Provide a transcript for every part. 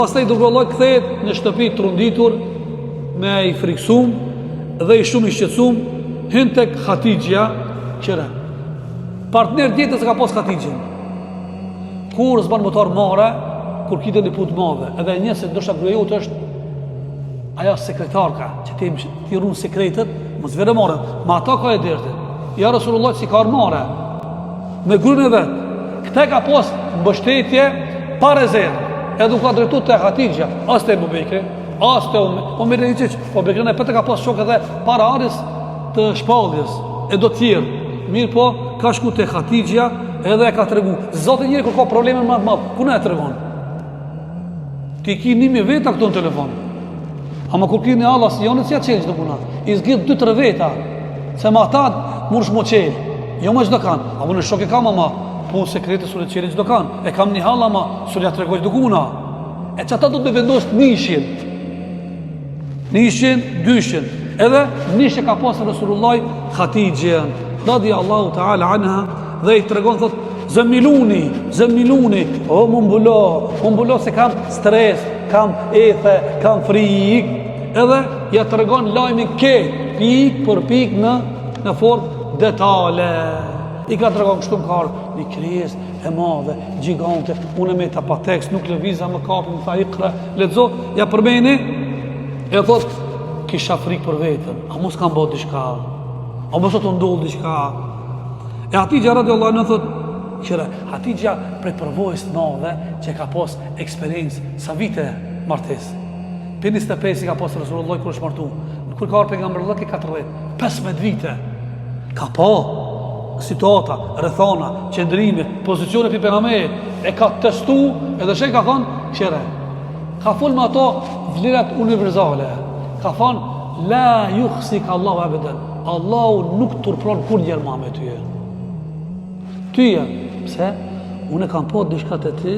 Pastaj duke vëllai kthehet në shtëpi trunditur, me i friksum dhe i shumë i shqetësum, hyn tek Hatixha, qëra. Partner ditës ka pas Hatixhin. Kur s'ban motor marre, kur kite një putë madhe, edhe një se ndoshta gruaja jote është ajo sekretarka, që ti run sekretet, mos vere marre, ma ata ka e derte. Ja Rasulullah si ka marre, me gruën e vet. Këta ka pas mbështetje pa rezervë. Edhe u ka drejtu të Hatixha, as të Ebu Bekri, as të Omer e Qiq, po Bekri e pëtë ka pas shok edhe para aris të shpalljes, e do tjerë. Mirë po, ka shku të Hatixha edhe e ka të regu. Zotë njëri kër ka probleme më madhë, kuna e të regon? Ti ki 1000 veta këto në telefon. Ama kur ki një Allah si janë, si ja qelë që të puna. I zgjith 2-3 veta, se ma ta mërsh mo qelë. Jo me qdo kanë, a në shok e kam ama, po sekrete sure qelë qdo kanë. E kam një hal ama, sure ja të regoj dukuna. E që ata do të vendosë nishin, 200. Edhe nishe ka pasë Rasulullah Hatixhen. Dadi Allahu Ta'ala anha dhe i të regon, thot, zëmiluni, o më mbulo se kam stres, kam ethe, kam frik. Edhe ja të regon lajmin pik për pik në formë detale. I ka të regon kështu më karë, një kryes e madhe, gjigante, unë me ta pa tekst, nuk lëviza më kapi, më tha ikra, ledzo, ja përmeni, e thot, kisha frik për vetën, a mos kam bot diçka, a mos të ndoll diçka. E Hatixha radiallahu anha thot, qëre, Hatixha prej përvojës të madhe, që ka pos eksperiencë, sa vite martes. Për 25 i ka pos Rasulullah kër është martu, kër ka arë pejgamberullah ke 40, 15 vite, ka po, situata, rrethana, qendrimi, pozicione për pejgamberit, e ka testu, edhe shej ka thonë, qëre, ka fol me ato vlerat universale, ka thonë, la yukhsik Allahu abadan, Allahu nuk turpron kur njerë ma me tyje. Tyje, pse? Unë kam po dishkat e ti,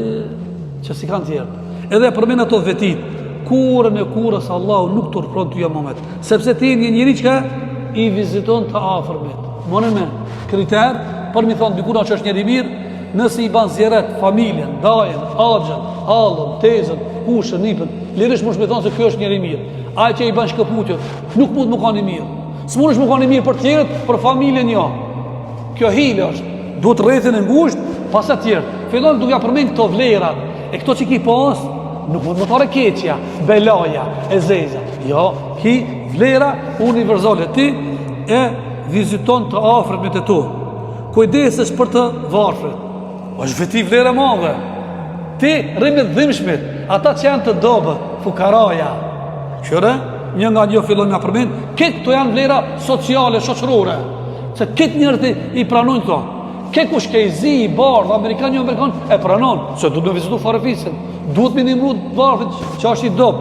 që si kanë tjerë. Edhe përmen ato vetit, kurën e kurës Allahu nuk turpron tyje ma me ty, sepse ti një njëri që i viziton të afërmit. Mënë me kriter, për mi thonë dikuna që është njeri mirë, nëse i ban zjeret, familjen, dajen, agjen, hallën, tezën, kushën, nipën, lirish më shme thonë se kjo është njeri mirë. Aj që i ban shkëputjë, nuk mund më ka një mirë. Së mund është më ka një mirë për tjerët, për familjen jo. Kjo hile është, duhet rrethin e ngusht, pas e tjerët. Fillon duke ja përmen këto vlerat, e këto që ki pas, nuk mund më thare keqja, belaja, e zeza. Jo, ki vlera universale, ti e viziton të afrët me të tu. Kujdesesh për të varfrit. është veti vlerë e madhe. Ti rrimit dhimshmit, ata që janë të dobët, fukaraja. Qëre, një nga një fillon nga përmen, këtë të janë vlera sociale, shoqërore. Se këtë njërët i pranojnë këto. Këtë kush ke i zi, i bardh, Amerikan e pranon, se du të me vizitu farefisin. Duhet me një mru të varfit që është i dobë,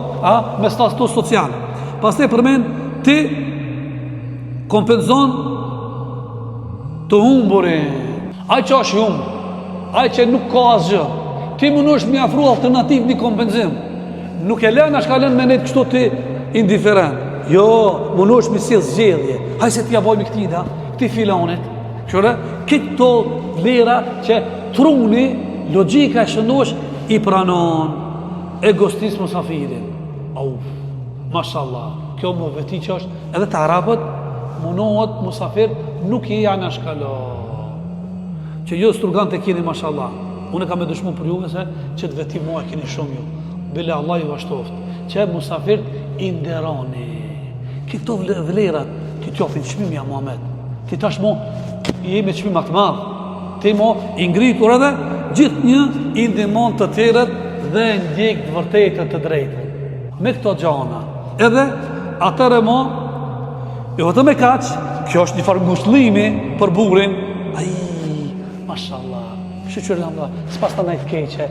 me status social. Pas te përmen, ti kompenzon të humburin. Aj që është humbur, aj që nuk ka asgjë, ti më në është mi afru alternativ një kompenzim. Nuk e lënë, ashka lënë me nejtë kështu ti indiferent. Jo, më në është mi si zgjedhje. Haj se ti ja bojmë këtina, këti filonit. Qëre, këto vlera që truni, logika e shëndosh, i pranon egostis musafirin. Auf, mashallah, kjo më veti që është, edhe të arabët, munohet musafir, nuk i janë ashkalo. Që jo sturgan të kini, mashallah. Unë kam e dëshmu për juve se që të veti mua e kini shumë ju. Bile Allah ju ashtoft. Që musafir i nderoni. Këto vlerat, ti t'jofin qmimi ja Muhammed. Ti tash mo, i jemi qmimi atë madhë. Ti mo, i ngritur edhe, gjithë një i ndimon të tjeret dhe ndjek të vërtetën të drejtën. Me këto gjana. Edhe, atëre mo, jo vëtë me kaqë, kjo është një farë ngushëllimi për burin. Mashallah, shqyqër lamba, s'pas të najtë keqe,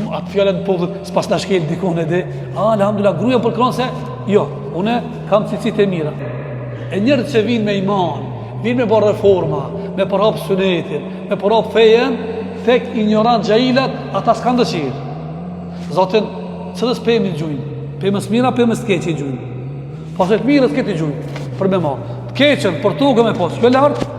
atë fjallën të povdhët, s'pas të shkel dikon e di, alhamdulillah, gruja për kronë se, jo, une kam cicit e mira. E njërët që vinë me iman, vinë me bërë reforma, me përhap sunetin, me përhap fejen, tek ignorant gjailat, ata s'kan dëshirë. Zotin, cëllës pëjmë i gjujnë, pëjmës mira, pëjmës të keqe i gjujnë. Pas e të mirës këtë i gjujnë, për me ma. Të keqen, për tugë me posë, kjo lartë,